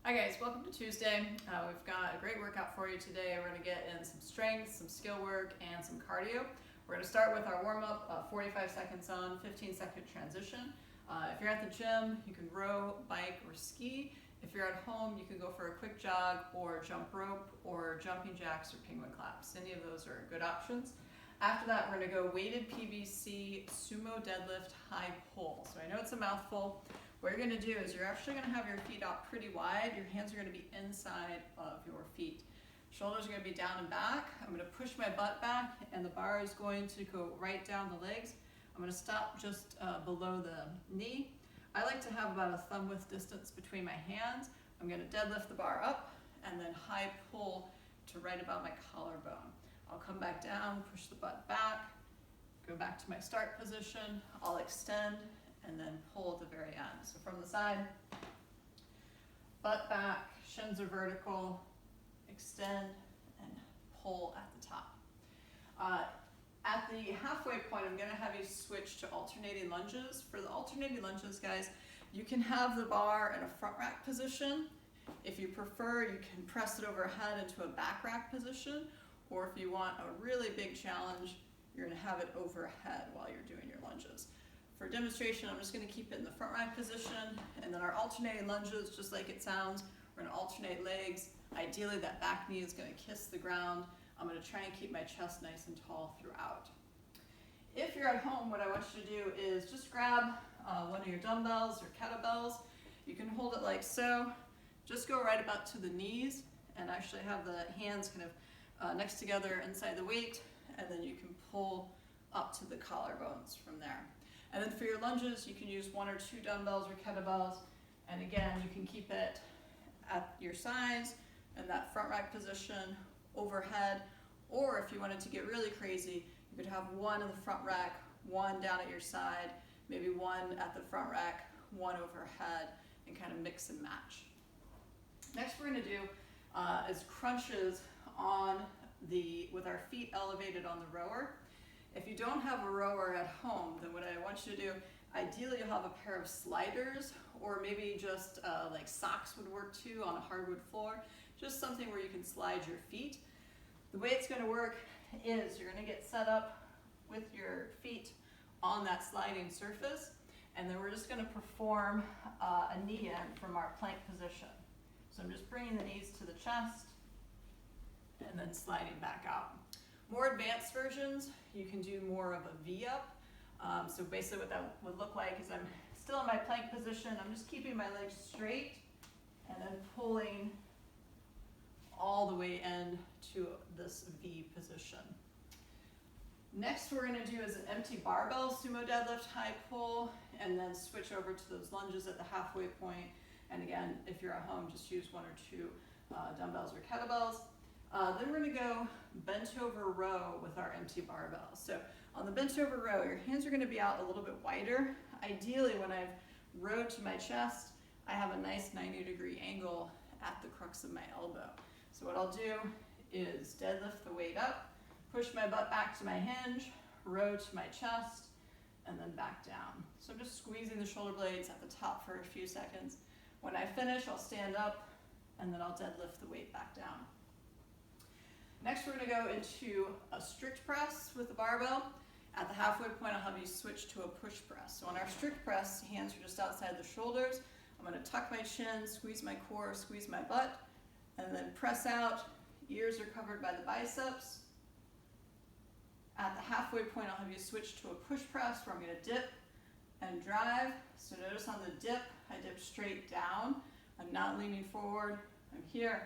Hi guys, welcome to Tuesday. We've got a great workout for you today. We're going to get in some strength, some skill work, and some cardio. We're going to start with our warm-up, 45 seconds on, 15-second transition. If you're at the gym, you can row, bike, or ski. If you're at home, you can go for a quick jog or jump rope or jumping jacks or penguin claps. Any of those are good options. After that, we're going to go weighted PVC sumo deadlift high pull. So I know it's a mouthful. What you're going to do is you're actually going to have your feet out pretty wide. Your hands are going to be inside of your feet. Shoulders are going to be down and back. I'm going to push my butt back, and the bar is going to go right down the legs. I'm going to stop just below the knee. I like to have about a thumb width distance between my hands. I'm going to deadlift the bar up and then high pull to right about my collarbone. I'll come back down, push the butt back, go back to my start position. I'll extend and then pull at the very end. So from the side, butt back, shins are vertical, extend and pull at the top. At the halfway point, I'm going to have you switch to alternating lunges. For the alternating lunges, guys, you can have the bar in a front rack position. If you prefer, you can press it overhead into a back rack position, or if you want a really big challenge, you're going to have it overhead while you're doing your lunges. For demonstration, I'm just going to keep it in the front rack position, and then our alternating lunges, just like it sounds, we're going to alternate legs. Ideally, that back knee is going to kiss the ground. I'm going to try and keep my chest nice and tall throughout. If you're at home, what I want you to do is just grab one of your dumbbells or kettlebells. You can hold it like so. Just go right about to the knees and actually have the hands kind of next together inside the weight, and then you can pull up to the collarbones from there. And then for your lunges, you can use one or two dumbbells or kettlebells, and again, you can keep it at your sides in that front rack position, overhead, or if you wanted to get really crazy, you could have one in the front rack, one down at your side, maybe one at the front rack, one overhead, and kind of mix and match. Next we're going to do is crunches with our feet elevated on the rower. If you don't have a rower at home, then what I want you to do, ideally you'll have a pair of sliders, or maybe just like socks would work too on a hardwood floor, just something where you can slide your feet. The way it's going to work is you're going to get set up with your feet on that sliding surface, and then we're just going to perform a knee in from our plank position. So I'm just bringing the knees to the chest and then sliding back out. More advanced versions, you can do more of a V-up. So basically what that would look like is I'm still in my plank position, I'm just keeping my legs straight and then pulling all the way into this V position. Next we're going to do is an empty barbell sumo deadlift high pull, and then switch over to those lunges at the halfway point. And again, if you're at home, just use one or two dumbbells or kettlebells. Then we're going to go Bentover row with our empty barbell. So on the Bentover row, your hands are going to be out a little bit wider. Ideally, when I've rowed to my chest, I have a nice 90-degree angle at the crux of my elbow. So what I'll do is deadlift the weight up, push my butt back to my hinge, row to my chest, and then back down. So I'm just squeezing the shoulder blades at the top for a few seconds. When I finish, I'll stand up, and then I'll deadlift the weight back down. Next, we're going to go into a strict press with the barbell. At the halfway point, I'll have you switch to a push press. So on our strict press, hands are just outside the shoulders. I'm going to tuck my chin, squeeze my core, squeeze my butt, and then press out. Ears are covered by the biceps. At the halfway point, I'll have you switch to a push press where I'm going to dip and drive. So notice on the dip, I dip straight down. I'm not leaning forward. I'm here,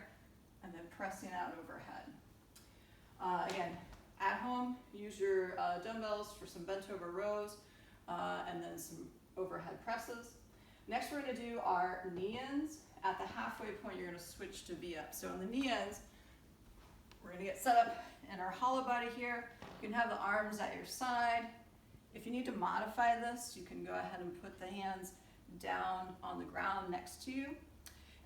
and then pressing out overhead. Again, at home, use your dumbbells for some Bentover rows and then some overhead presses. Next, we're going to do our knee-ins. At the halfway point, you're going to switch to V-up. So on the knee-ins, we're going to get set up in our hollow body here. You can have the arms at your side. If you need to modify this, you can go ahead and put the hands down on the ground next to you.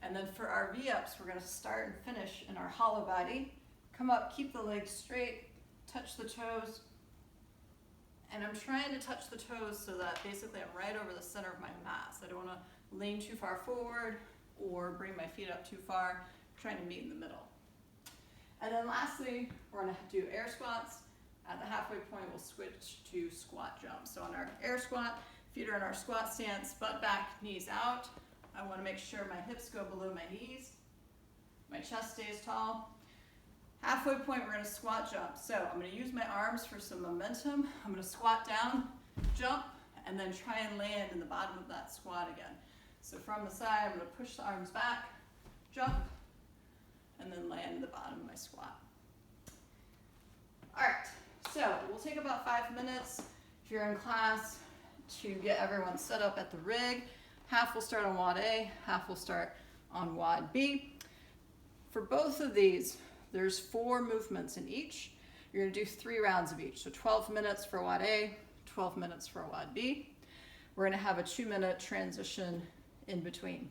And then for our V-ups, we're going to start and finish in our hollow body. Come up, keep the legs straight, touch the toes, and I'm trying to touch the toes so that basically I'm right over the center of my mat. So I don't want to lean too far forward or bring my feet up too far, trying to meet in the middle. And then lastly, we're gonna do air squats. At the halfway point, we'll switch to squat jumps. So on our air squat, feet are in our squat stance, butt back, knees out. I wanna make sure my hips go below my knees. My chest stays tall. Halfway point, we're gonna squat jump. So I'm gonna use my arms for some momentum. I'm gonna squat down, jump, and then try and land in the bottom of that squat again. So from the side, I'm gonna push the arms back, jump, and then land in the bottom of my squat. All right, so we'll take about 5 minutes if you're in class to get everyone set up at the rig. Half will start on WOD A, half will start on WOD B. For both of these, there's 4 movements in each. You're gonna do 3 rounds of each. So 12 minutes for WOD A, 12 minutes for WOD B. We're gonna have a 2-minute transition in between.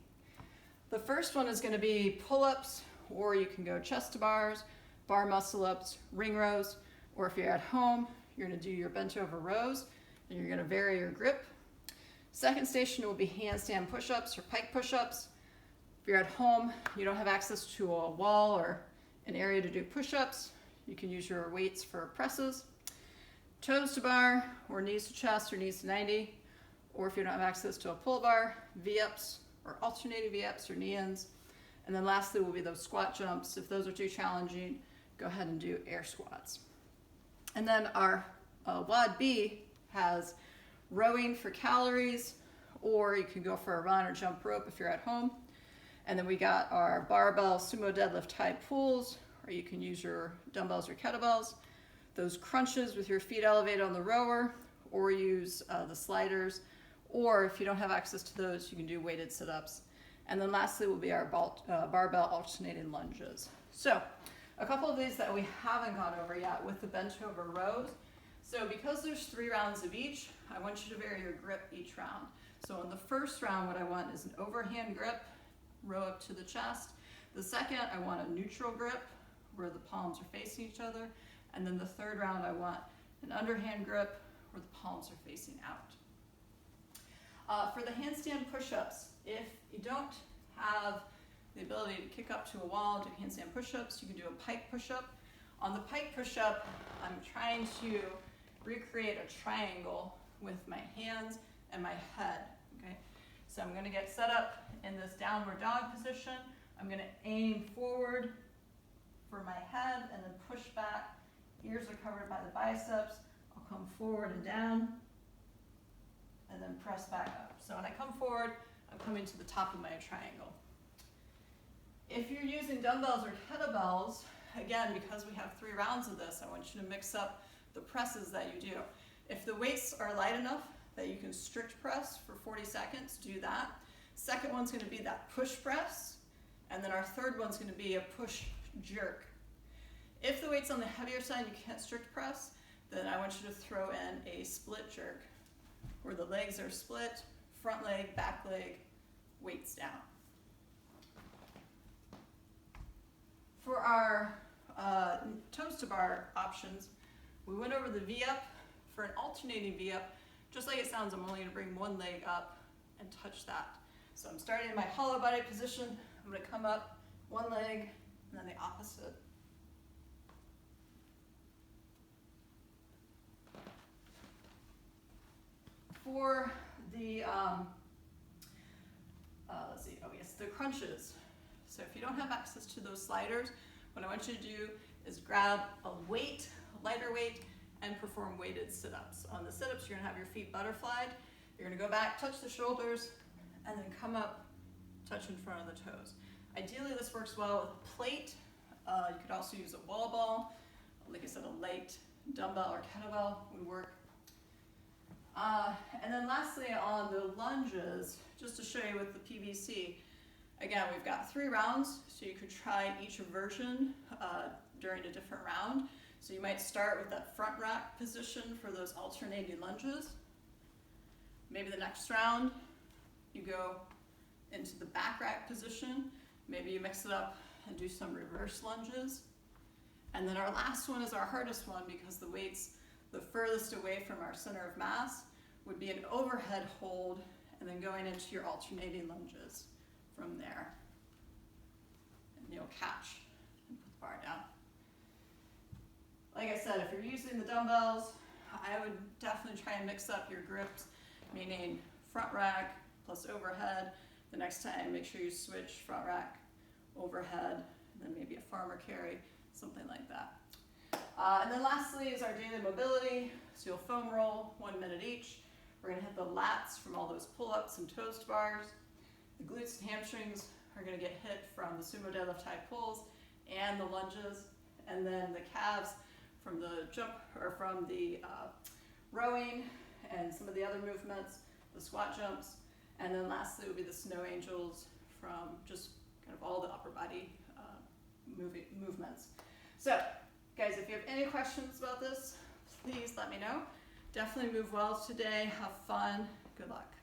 The first one is gonna be pull-ups, or you can go chest to bars, bar muscle-ups, ring rows, or if you're at home, you're gonna do your Bentover rows, and you're gonna vary your grip. Second station will be handstand push-ups or pike push-ups. If you're at home, you don't have access to a wall or an area to do push-ups, you can use your weights for presses. Toes to bar, or knees to chest, or knees to 90, or if you don't have access to a pull bar, V-ups, or alternating V-ups or knee-ins. And then lastly will be those squat jumps. If those are too challenging, go ahead and do air squats. And then our WOD B has rowing for calories, or you can go for a run or jump rope if you're at home. And then we got our barbell sumo deadlift type pulls, or you can use your dumbbells or kettlebells. Those crunches with your feet elevated on the rower, or use the sliders, or if you don't have access to those, you can do weighted sit-ups. And then lastly will be our barbell alternating lunges. So a couple of these that we haven't gone over yet with the Bentover rows. So because there's 3 rounds of each, I want you to vary your grip each round. So in the first round, what I want is an overhand grip, row up to the chest. The second, I want a neutral grip where the palms are facing each other. And then the third round, I want an underhand grip where the palms are facing out. For the handstand push-ups, if you don't have the ability to kick up to a wall, do handstand push-ups, you can do a pike push-up. On the pike push-up, I'm trying to recreate a triangle with my hands and my head, okay? So I'm gonna get set up in this downward dog position. I'm gonna aim forward for my head and then push back. Ears are covered by the biceps. I'll come forward and down and then press back up. So when I come forward, I'm coming to the top of my triangle. If you're using dumbbells or kettlebells, again, because we have 3 rounds of this, I want you to mix up the presses that you do. If the weights are light enough that you can strict press for 40 seconds, do that. Second one's gonna be that push press, and then our third one's gonna be a push jerk. If the weight's on the heavier side and you can't strict press, then I want you to throw in a split jerk, where the legs are split, front leg, back leg, weights down. For our toes to bar options, we went over the V-up. For an alternating V-up, just like it sounds, I'm only gonna bring one leg up and touch that. So I'm starting in my hollow body position. I'm gonna come up one leg and then the opposite. For the, let's see, oh yes, the crunches. So if you don't have access to those sliders, what I want you to do is grab a weight, a lighter weight, and perform weighted sit-ups. On the sit-ups, you're gonna have your feet butterflied. You're gonna go back, touch the shoulders, and then come up, touch in front of the toes. Ideally, this works well with a plate. You could also use a wall ball. Like I said, a light dumbbell or kettlebell would work. And then lastly, on the lunges, just to show you with the PVC, again, we've got 3 rounds, so you could try each version during a different round. So you might start with that front rack position for those alternating lunges. Maybe the next round, you go into the back rack position. Maybe you mix it up and do some reverse lunges. And then our last one is our hardest one because the weight's the furthest away from our center of mass, would be an overhead hold and then going into your alternating lunges from there. And you'll catch and put the bar down. Like I said, if you're using the dumbbells, I would definitely try and mix up your grips, meaning front rack plus overhead. The next time, make sure you switch front rack, overhead, and then maybe a farmer carry, something like that. And then lastly is our daily mobility. So you'll foam roll 1 minute each. We're gonna hit the lats from all those pull-ups and toast bars. The glutes and hamstrings are gonna get hit from the sumo deadlift high pulls and the lunges. And then the calves from the jump, or from the rowing and some of the other movements, the squat jumps. And then lastly would be the snow angels from just kind of all the upper body movements. So, guys, if you have any questions about this, please let me know. Definitely move well today, have fun, good luck.